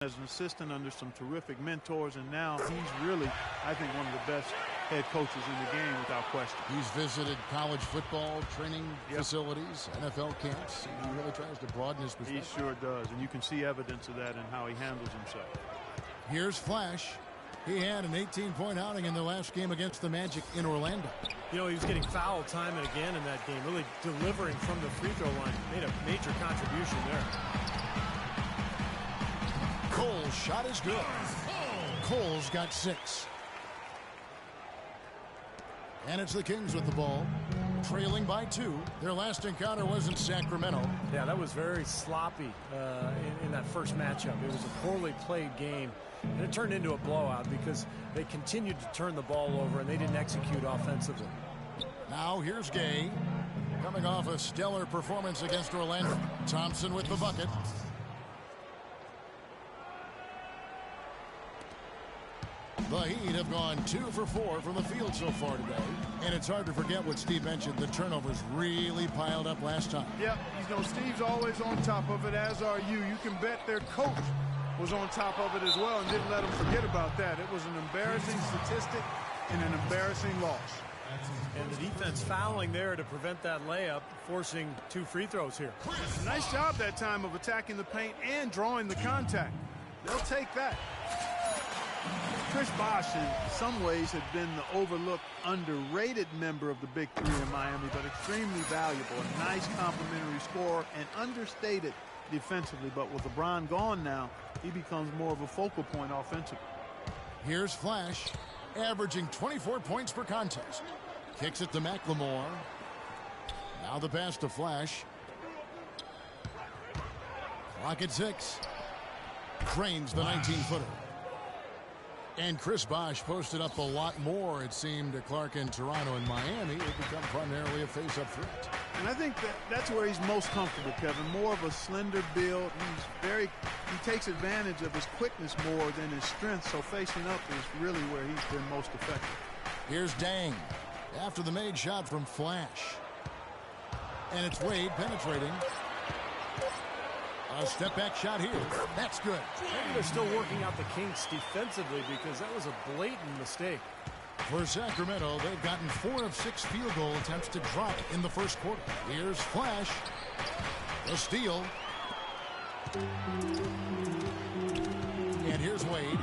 as an assistant under some terrific mentors, and now he's really, I think, one of the best head coaches in the game without question. He's visited college football training facilities, NFL camps. He really tries to broaden his perspective. He sure does, and you can see evidence of that in how he handles himself. Here's Flash. He had an 18-point outing in the last game against the Magic in Orlando. You know, he was getting fouled time and again in that game, really delivering from the free throw line. Made a major contribution there. Cole's shot is good. Cole's got 6. And it's the Kings with the ball, trailing by 2. Their last encounter was in Sacramento. Yeah, that was very sloppy in that first matchup. It was a poorly played game, and it turned into a blowout because they continued to turn the ball over and they didn't execute offensively. Now here's Gay, coming off a stellar performance against Orlando. Thompson with the bucket. The Heat have gone 2 for 4 from the field so far today. And it's hard to forget what Steve mentioned. The turnovers really piled up last time. Yep, you know, Steve's always on top of it, as are you. You can bet their coach was on top of it as well and didn't let them forget about that. It was an embarrassing statistic and an embarrassing loss. And the defense fouling there to prevent that layup, forcing 2 free throws here. Nice job that time of attacking the paint and drawing the contact. They'll take that. Chris Bosh, in some ways, had been the overlooked, underrated member of the Big Three in Miami, but extremely valuable. A nice complimentary scorer and understated defensively. But with LeBron gone now, he becomes more of a focal point offensively. Here's Flash, averaging 24 points per contest. Kicks it to McLemore. Now the pass to Flash. Clock at 6. Drains the 19-footer. And Chris Bosh posted up a lot more, it seemed, to Clark in Toronto and Miami. It become primarily a face-up threat. And I think that's where he's most comfortable, Kevin. More of a slender build. He takes advantage of his quickness more than his strength, so facing up is really where he's been most effective. Here's Dang after the made shot from Flash. And it's Wade penetrating. A step-back shot here. That's good. Maybe they're still working out the kinks defensively because that was a blatant mistake. For Sacramento, they've gotten 4 of 6 field goal attempts to drop in the first quarter. Here's Flash. The steal. And here's Wade.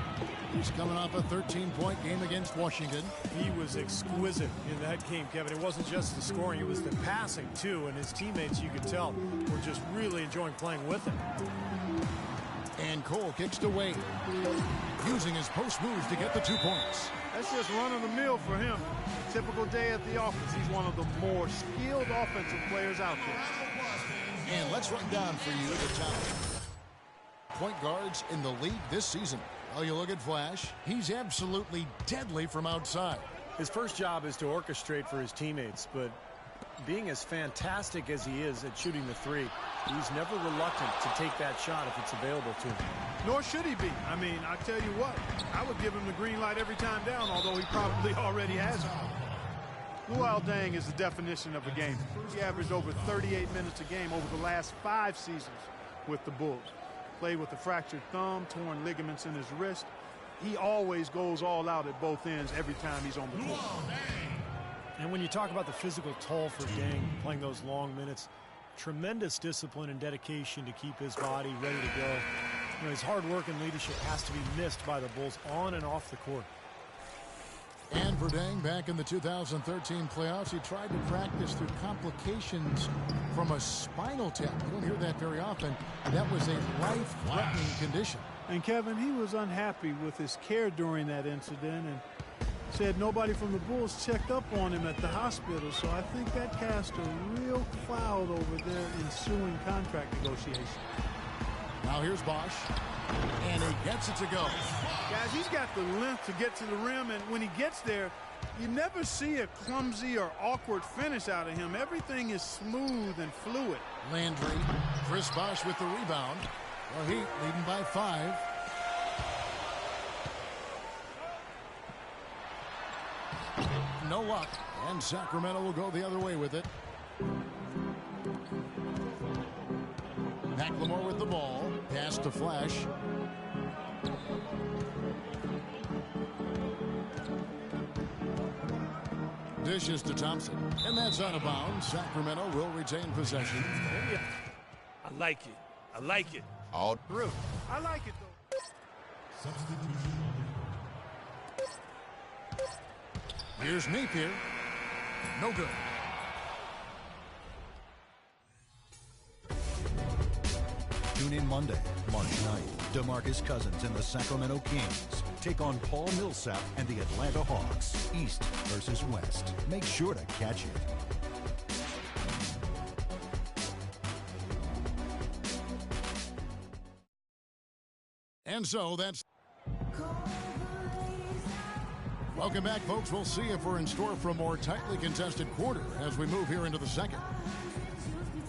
He's coming off a 13-point game against Washington. He was exquisite in that game, Kevin. It wasn't just the scoring, it was the passing, too. And his teammates, you could tell, were just really enjoying playing with him. And Cole kicks to Wade, using his post moves to get the 2 points. That's just run-of-the-mill for him. Typical day at the office. He's one of the more skilled offensive players out there. And let's run down for you the top point guards in the league this season. Well, you look at Flash, he's absolutely deadly from outside. His first job is to orchestrate for his teammates, but being as fantastic as he is at shooting the 3, he's never reluctant to take that shot if it's available to him. Nor should he be. I mean, I tell you what, I would give him the green light every time down, although he probably already has it. Luol Deng is the definition of a gamer. He averaged over 38 minutes a game over the last 5 seasons with the Bulls. Played with a fractured thumb, torn ligaments in his wrist. He always goes all out at both ends every time he's on the court. And when you talk about the physical toll for Deng, playing those long minutes, tremendous discipline and dedication to keep his body ready to go. You know, his hard work and leadership has to be missed by the Bulls on and off the court. And for Deng, back in the 2013 playoffs, he tried to practice through complications from a spinal tap. You don't hear that very often. That was a life-threatening condition. And Kevin, he was unhappy with his care during that incident and said nobody from the Bulls checked up on him at the hospital. So I think that cast a real cloud over their ensuing contract negotiation. Now here's Bosh, and he gets it to go. Guys, he's got the length to get to the rim, and when he gets there, you never see a clumsy or awkward finish out of him. Everything is smooth and fluid. Landry, Chris Bosh with the rebound. The Heat leading by 5. No luck, and Sacramento will go the other way with it. McLemore with the ball. Pass to Flash. Dishes to Thompson. And that's out of bounds. Sacramento will retain possession. I like it. I like it. All through. I like it, though. Here's Napier. No good. Tune in Monday, March 9th. DeMarcus Cousins and the Sacramento Kings take on Paul Millsap and the Atlanta Hawks. East versus West. Make sure to catch it. And so that's... Welcome back, folks. We'll see if we're in store for a more tightly contested quarter as we move here into the second.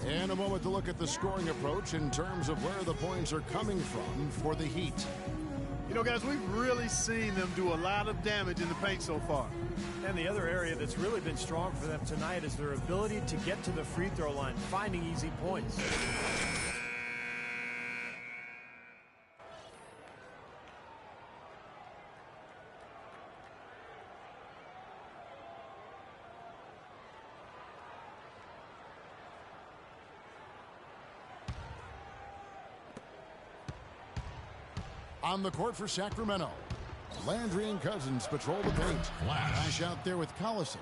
And a moment to look at the scoring approach in terms of where the points are coming from for the Heat. You know, guys, we've really seen them do a lot of damage in the paint so far. And the other area that's really been strong for them tonight is their ability to get to the free throw line, finding easy points. On the court for Sacramento, Landry and Cousins patrol the paint. Flash out there with Collison,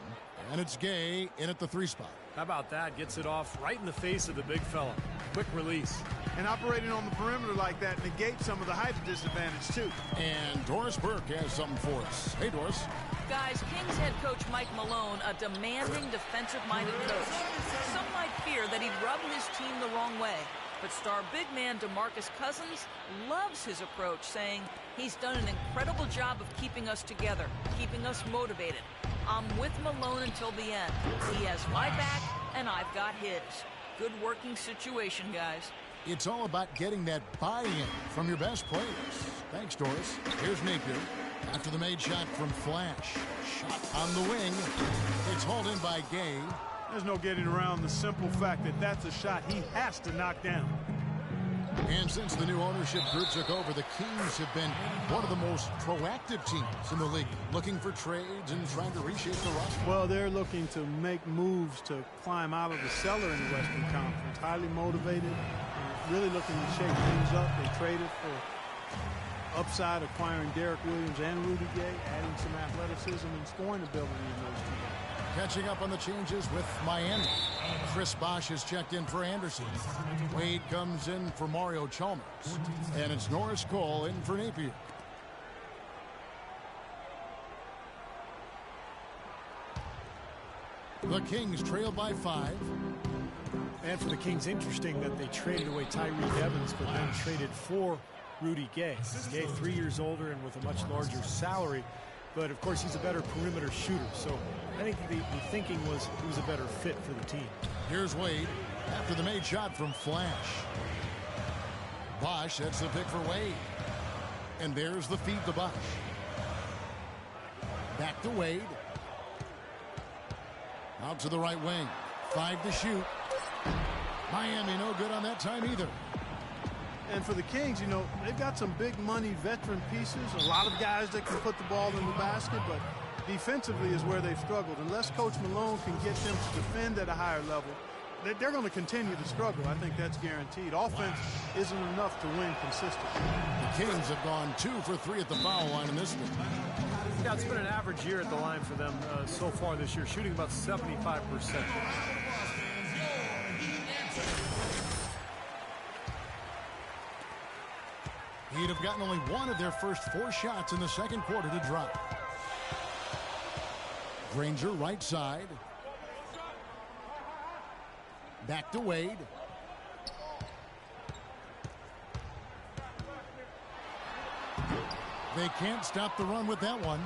and it's Gay in at the 3 spot. How about that? Gets it off right in the face of the big fella. Quick release. And operating on the perimeter like that negates some of the height disadvantage, too. And Doris Burke has something for us. Hey, Doris. Guys, Kings head coach Mike Malone, a demanding, defensive-minded coach. Some might fear that he'd rub his team the wrong way. But star big man DeMarcus Cousins loves his approach, saying he's done an incredible job of keeping us together, keeping us motivated. I'm with Malone until the end. He has my back, and I've got his. Good working situation, guys. It's all about getting that buy-in from your best players. Thanks, Doris. Here's Napier. After the made shot from Flash. Shot on the wing. It's hauled in by Gay. There's no getting around the simple fact that that's a shot he has to knock down. And since the new ownership group took over, the Kings have been one of the most proactive teams in the league, looking for trades and trying to reshape the roster. Well, they're looking to make moves to climb out of the cellar in the Western Conference. Highly motivated, really looking to shake things up. They traded for upside, acquiring Derek Williams and Rudy Gay, adding some athleticism and scoring ability in those two guys. Catching up on the changes with Miami. Chris Bosh has checked in for Anderson. Wade comes in for Mario Chalmers. And it's Norris Cole in for Napier. The Kings trail by 5. And for the Kings, interesting that they traded away Tyreke Evans, but then traded for Rudy Gay. Gay, 3 years older and with a much larger salary. But, of course, he's a better perimeter shooter. So I think the thinking was he was a better fit for the team. Here's Wade after the made shot from Flash. Bosh sets the pick for Wade. And there's the feed to Bosh. Back to Wade. Out to the right wing. 5 to shoot. Miami no good on that time either. And for the Kings, you know, they've got some big money veteran pieces, a lot of guys that can put the ball in the basket, but defensively is where they've struggled. Unless Coach Malone can get them to defend at a higher level, they're going to continue to struggle. I think that's guaranteed. Offense isn't enough to win consistently. The Kings have gone 2 for 3 at the foul line in this one. Yeah, it's been an average year at the line for them so far this year, shooting about 75%. He'd have gotten only one of their first 4 shots in the second quarter to drop. Granger right side. Back to Wade. They can't stop the run with that one.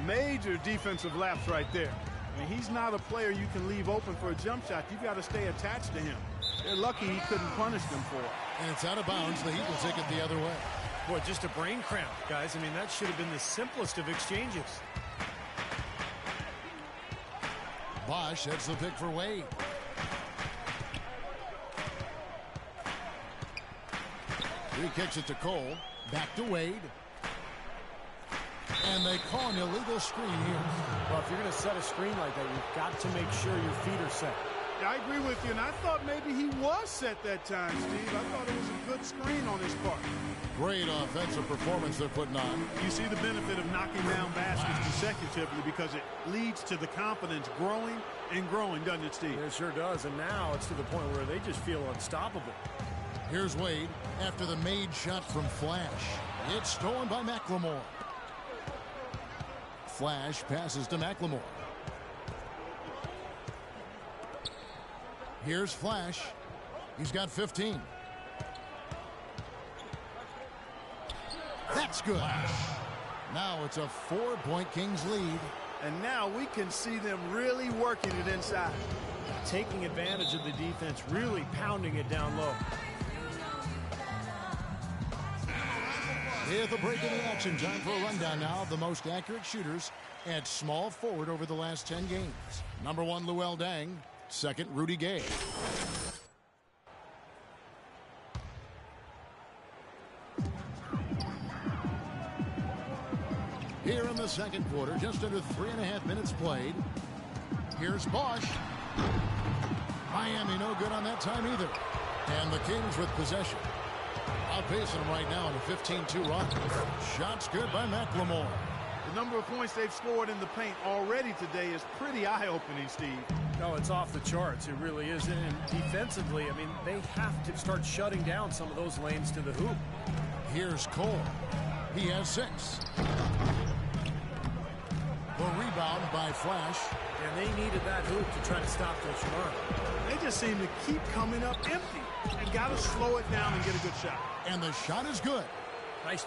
Major defensive lapse right there. I mean, he's not a player you can leave open for a jump shot. You've got to stay attached to him. They're lucky he couldn't punish them for it. And it's out of bounds. The Heat will take it the other way. Boy, just a brain cramp, guys. I mean, that should have been the simplest of exchanges. Bosh heads the pick for Wade. He kicks it to Cole. Back to Wade. And they call an illegal screen here. Well, if you're going to set a screen like that, you've got to make sure your feet are set. I agree with you, and I thought maybe he was set that time, Steve. I thought it was a good screen on his part. Great offensive performance they're putting on. You see the benefit of knocking down baskets consecutively because it leads to the confidence growing and growing, doesn't it, Steve? It sure does, and now it's to the point where they just feel unstoppable. Here's Wade after the made shot from Flash. It's stolen by McLemore. Flash passes to McLemore. Here's Flash. He's got 15. That's good. Now it's a 4-point Kings lead. And now we can see them really working it inside. Taking advantage of the defense, really pounding it down low. With a break in the action, time for a rundown now of the most accurate shooters at small forward over the last 10 games. Number 1, Luol Deng. Second, Rudy Gay. Here in the second quarter, just under 3.5 minutes played. Here's Bosch. Miami no good on that time either. And the Kings with possession. Outpacing them right now in a 15-2 run. Shots good by McLemore. The number of points they've scored in the paint already today is pretty eye-opening, Steve. No, it's off the charts. It really is. And defensively, I mean, they have to start shutting down some of those lanes to the hoop. Here's Cole. He has 6. The rebound by Flash. And they needed that hoop to try to stop this run. They just seem to keep coming up empty. They got to slow it down and get a good shot. And the shot is good. Nice